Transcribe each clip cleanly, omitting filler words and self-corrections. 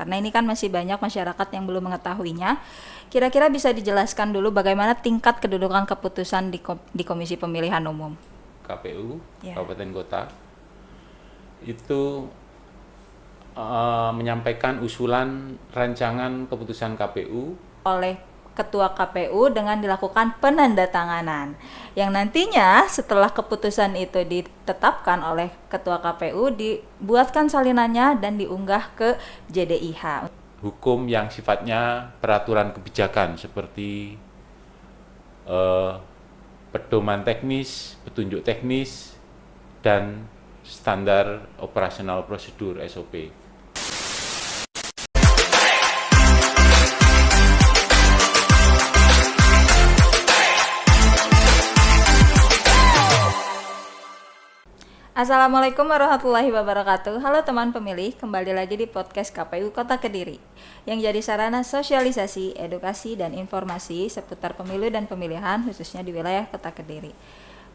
Karena ini kan masih banyak masyarakat yang belum mengetahuinya. Kira-kira bisa dijelaskan dulu bagaimana tingkat kedudukan keputusan di Komisi Pemilihan Umum KPU Ya. Kabupaten Kota itu menyampaikan usulan rancangan keputusan KPU oleh Ketua KPU dengan dilakukan penandatanganan. Yang nantinya setelah keputusan itu ditetapkan oleh Ketua KPU, dibuatkan salinannya dan diunggah ke JDIH. hukum yang sifatnya peraturan kebijakan seperti pedoman teknis, petunjuk teknis, dan standar operasional prosedur SOP. Assalamualaikum warahmatullahi wabarakatuh. Halo teman pemilih, kembali lagi di podcast KPU Kota Kediri yang jadi sarana sosialisasi, edukasi, dan informasi seputar pemilu dan pemilihan khususnya di wilayah Kota Kediri.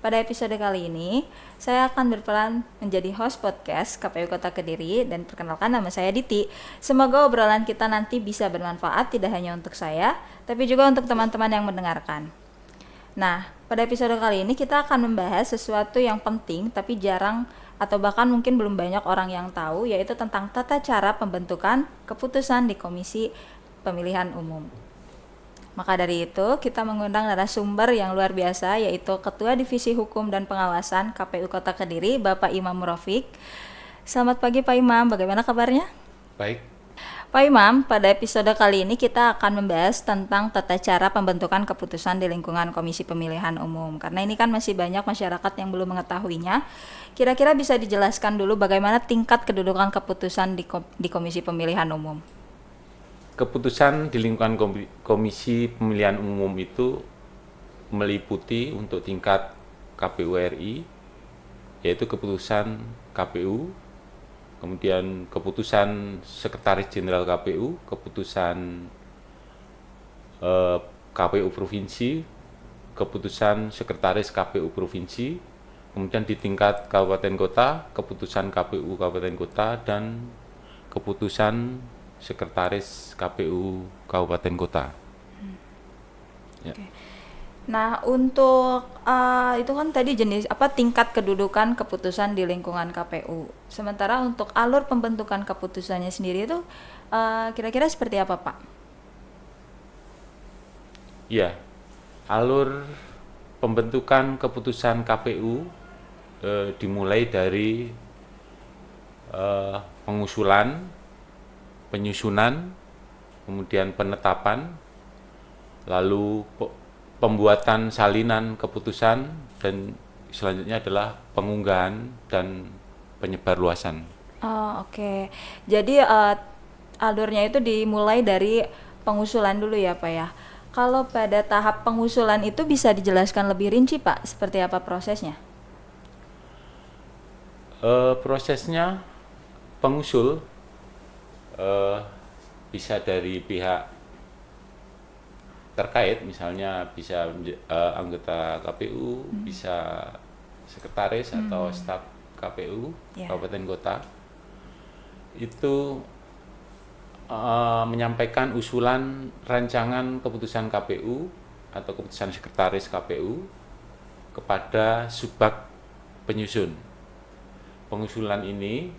Pada episode kali ini, saya akan berperan menjadi host podcast KPU Kota Kediri dan perkenalkan nama saya Diti. Semoga obrolan kita nanti bisa bermanfaat tidak hanya untuk saya, tapi juga untuk teman-teman yang mendengarkan. Nah, pada episode kali ini kita akan membahas sesuatu yang penting tapi jarang atau bahkan mungkin belum banyak orang yang tahu, yaitu tentang tata cara pembentukan keputusan di Komisi Pemilihan Umum. Maka dari itu, kita mengundang narasumber yang luar biasa, yaitu Ketua Divisi Hukum dan Pengawasan KPU Kota Kediri, Bapak Imam Rafiq. Selamat pagi Pak Imam, bagaimana kabarnya? Baik. Pak Imam, pada episode kali ini kita akan membahas tentang tata cara pembentukan keputusan di lingkungan Komisi Pemilihan Umum. Karena ini kan masih banyak masyarakat yang belum mengetahuinya. Kira-kira bisa dijelaskan dulu bagaimana tingkat kedudukan keputusan di Komisi Pemilihan Umum. Keputusan di lingkungan Komisi Pemilihan Umum itu meliputi untuk tingkat KPU RI, yaitu keputusan KPU, kemudian keputusan Sekretaris Jenderal KPU, keputusan KPU Provinsi, keputusan Sekretaris KPU Provinsi, kemudian di tingkat Kabupaten Kota, keputusan KPU Kabupaten Kota, dan keputusan Sekretaris KPU Kabupaten Kota. Ya. Okay. Nah, untuk itu kan tadi jenis tingkat kedudukan keputusan di lingkungan KPU. Sementara untuk alur pembentukan keputusannya sendiri itu kira-kira seperti apa, Pak? Ya, alur pembentukan keputusan KPU dimulai dari pengusulan, penyusunan, kemudian penetapan, lalu pembuatan salinan keputusan, dan selanjutnya adalah pengunggahan dan penyebarluasan. Oh, oke. Jadi alurnya itu dimulai dari pengusulan dulu ya, Pak ya. Kalau pada tahap pengusulan itu bisa dijelaskan lebih rinci, Pak, seperti apa prosesnya? Prosesnya pengusul bisa dari pihak terkait, misalnya bisa anggota KPU, bisa sekretaris atau staf KPU Kabupaten Kota, itu menyampaikan usulan rancangan keputusan KPU atau keputusan sekretaris KPU kepada subbag penyusun. Pengusulan ini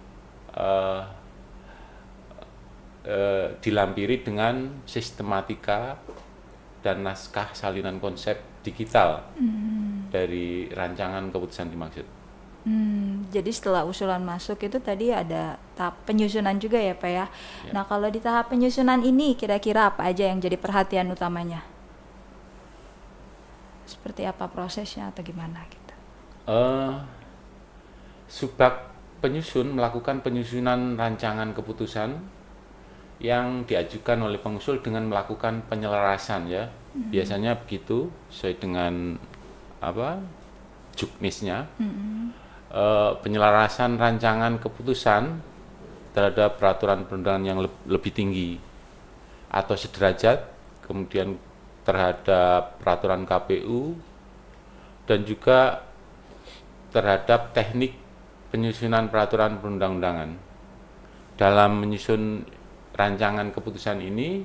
dilampiri dengan sistematika dan naskah salinan konsep digital dari rancangan keputusan dimaksud. Jadi setelah usulan masuk itu tadi ada tahap penyusunan juga ya, Pak ya. Nah, kalau di tahap penyusunan ini kira-kira apa aja yang jadi perhatian utamanya? Seperti apa prosesnya atau gimana gitu? Subbag penyusun melakukan penyusunan rancangan keputusan yang diajukan oleh pengusul dengan melakukan penyelarasan ya. Biasanya begitu sesuai dengan juknisnya. Penyelarasan rancangan keputusan terhadap peraturan perundangan yang lebih tinggi atau sederajat, kemudian terhadap peraturan KPU, dan juga terhadap teknik penyusunan peraturan perundang-undangan. Dalam menyusun rancangan keputusan ini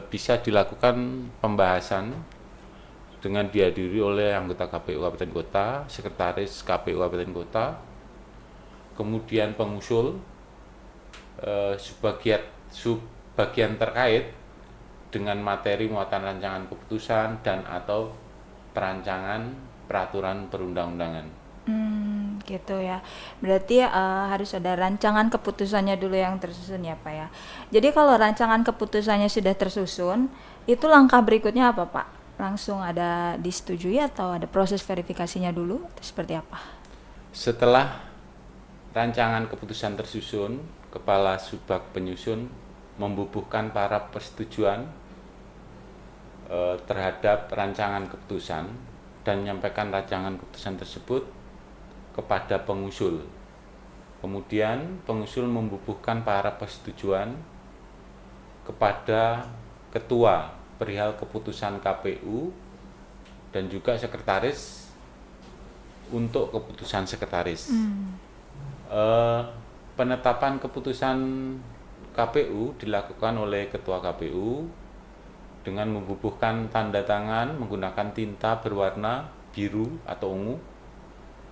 bisa dilakukan pembahasan dengan dihadiri oleh anggota KPU Kabupaten Kota, sekretaris KPU Kabupaten Kota, kemudian pengusul, subbagian terkait dengan materi muatan rancangan keputusan dan atau perancangan peraturan perundang-undangan. Gitu ya. Berarti harus ada rancangan keputusannya dulu yang tersusun ya Pak ya. Jadi kalau rancangan keputusannya sudah tersusun, itu langkah berikutnya apa Pak? Langsung ada disetujui atau ada proses verifikasinya dulu? Atau seperti apa? Setelah rancangan keputusan tersusun, Kepala Subbag Penyusun membubuhkan para persetujuan terhadap rancangan keputusan dan menyampaikan rancangan keputusan tersebut kepada pengusul. Kemudian pengusul membubuhkan para persetujuan kepada ketua perihal keputusan KPU dan juga sekretaris untuk keputusan sekretaris. Penetapan keputusan KPU dilakukan oleh ketua KPU dengan membubuhkan tanda tangan menggunakan tinta berwarna biru atau ungu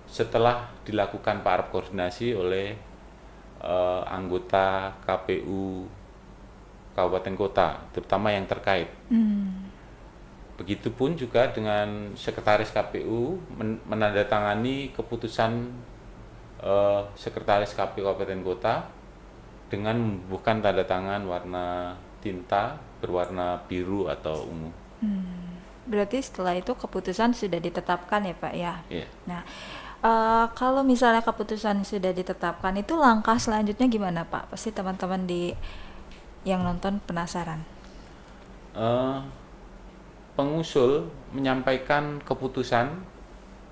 setelah dilakukan para koordinasi oleh anggota KPU Kabupaten Kota, terutama yang terkait. Begitupun juga dengan sekretaris KPU menandatangani keputusan sekretaris KPU Kabupaten Kota dengan membubuhkan tanda tangan warna tinta berwarna biru atau ungu. Berarti setelah itu keputusan sudah ditetapkan ya Pak ya? Iya. Nah, kalau misalnya keputusan sudah ditetapkan, itu langkah selanjutnya gimana Pak? Pasti teman-teman yang nonton penasaran. Pengusul menyampaikan keputusan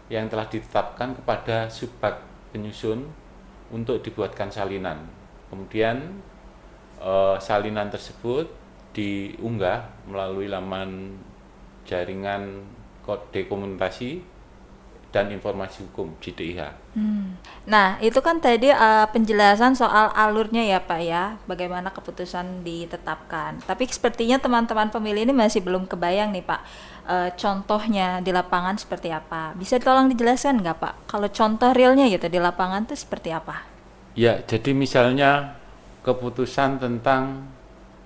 yang telah ditetapkan kepada Subbag Penyusun untuk dibuatkan salinan. Kemudian salinan tersebut diunggah melalui laman jaringan kode komunikasi dan informasi hukum JDIH. Nah, itu kan tadi penjelasan soal alurnya ya Pak ya, bagaimana keputusan ditetapkan. Tapi sepertinya teman-teman pemilih ini masih belum kebayang nih Pak, contohnya di lapangan seperti apa. Bisa tolong dijelaskan nggak Pak, kalau contoh realnya gitu di lapangan itu seperti apa? Ya, jadi misalnya keputusan tentang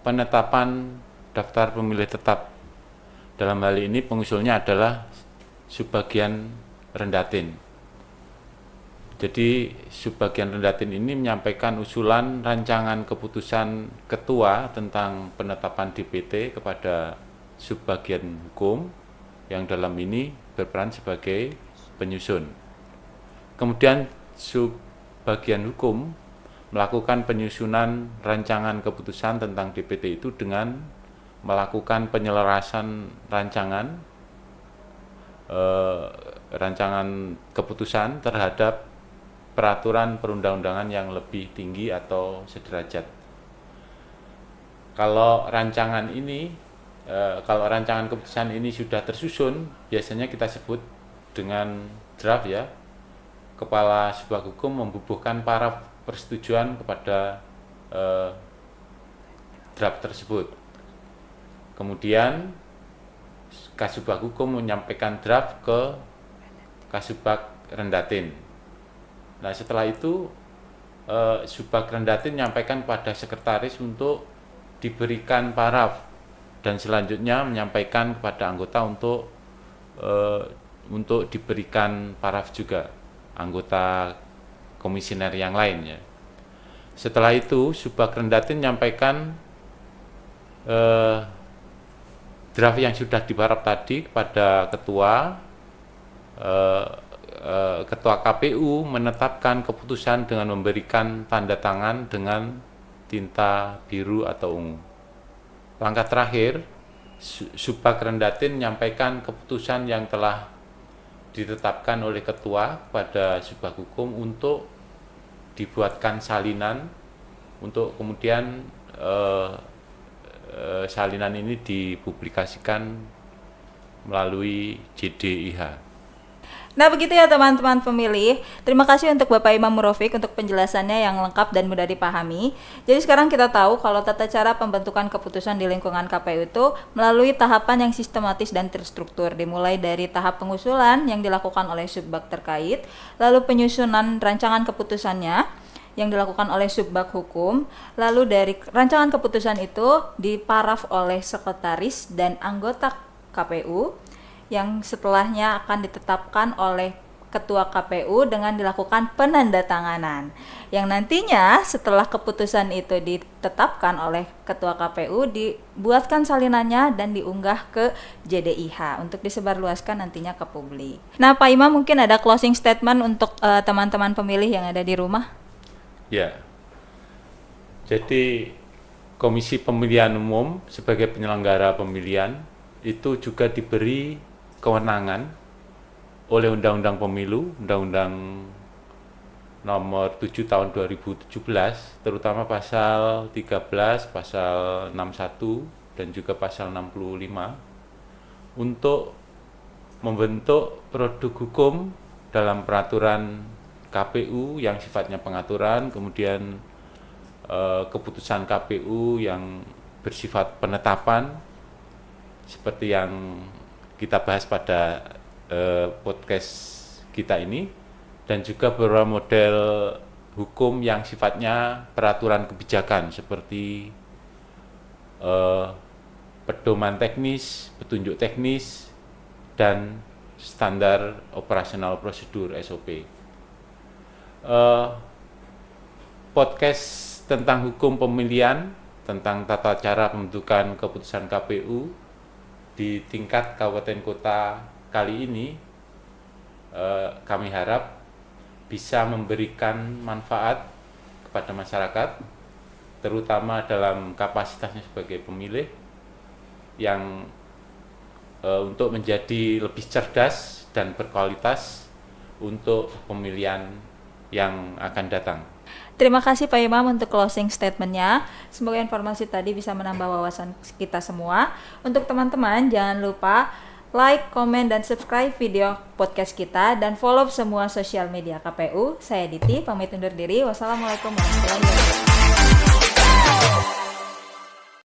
penetapan daftar pemilih tetap. Dalam hal ini pengusulnya adalah subbagian Rendatin. Jadi subbagian Rendatin ini menyampaikan usulan rancangan keputusan ketua tentang penetapan DPT kepada subbagian hukum yang dalam ini berperan sebagai penyusun. Kemudian subbagian hukum melakukan penyusunan rancangan keputusan tentang DPT itu dengan melakukan penyelarasan rancangan keputusan terhadap peraturan perundang-undangan yang lebih tinggi atau sederajat. Kalau rancangan keputusan ini sudah tersusun, biasanya kita sebut dengan draft ya. Kepala Subbag Hukum membubuhkan para persetujuan kepada draft tersebut. Kemudian Kasubag Hukum menyampaikan draft ke Kasubag Rendatin. Nah, setelah itu Subbag Rendatin menyampaikan kepada sekretaris untuk diberikan paraf dan selanjutnya menyampaikan kepada anggota untuk diberikan paraf juga anggota komisioner yang lain ya. Setelah itu Subbag Rendatin menyampaikan draft yang sudah diparaf tadi kepada ketua KPU menetapkan keputusan dengan memberikan tanda tangan dengan tinta biru atau ungu. Langkah terakhir, Subbag Rendatin menyampaikan keputusan yang telah ditetapkan oleh ketua kepada Subbag Hukum untuk dibuatkan salinan untuk kemudian salinan ini dipublikasikan melalui JDIH. Nah begitu ya teman-teman pemilih. Terima kasih untuk Bapak Imam Murofik untuk penjelasannya yang lengkap dan mudah dipahami. Jadi sekarang kita tahu kalau tata cara pembentukan keputusan di lingkungan KPU itu melalui tahapan yang sistematis dan terstruktur. Dimulai dari tahap pengusulan yang dilakukan oleh subbag terkait, lalu penyusunan rancangan keputusannya yang dilakukan oleh subbag hukum, lalu dari rancangan keputusan itu diparaf oleh sekretaris dan anggota KPU, yang setelahnya akan ditetapkan oleh Ketua KPU dengan dilakukan penandatanganan. Yang nantinya setelah keputusan itu ditetapkan oleh Ketua KPU, dibuatkan salinannya dan diunggah ke JDIH untuk disebarluaskan nantinya ke publik. Nah, Pak Imam mungkin ada closing statement untuk teman-teman pemilih yang ada di rumah? Ya, jadi Komisi Pemilihan Umum sebagai penyelenggara pemilihan itu juga diberi kewenangan oleh Undang-Undang Pemilu, Undang-Undang Nomor 7 Tahun 2017, terutama pasal 13, pasal 61 dan juga pasal 65 untuk membentuk produk hukum dalam peraturan KPU yang sifatnya pengaturan, kemudian keputusan KPU yang bersifat penetapan seperti yang kita bahas pada podcast kita ini, dan juga beberapa model hukum yang sifatnya peraturan kebijakan seperti pedoman teknis, petunjuk teknis, dan standar operasional prosedur SOP. Podcast tentang hukum pemilihan, tentang tata cara pembentukan keputusan KPU di tingkat kabupaten kota kali ini, kami harap bisa memberikan manfaat kepada masyarakat, terutama dalam kapasitasnya sebagai pemilih, yang untuk menjadi lebih cerdas dan berkualitas untuk pemilihan yang akan datang. Terima kasih Pak Imam untuk closing statement-nya. Semoga informasi tadi bisa menambah wawasan kita semua. Untuk teman-teman, jangan lupa like, komen, dan subscribe video podcast kita, dan follow semua sosial media KPU. Saya Diti, pamit undur diri. Wassalamualaikum warahmatullahi wabarakatuh.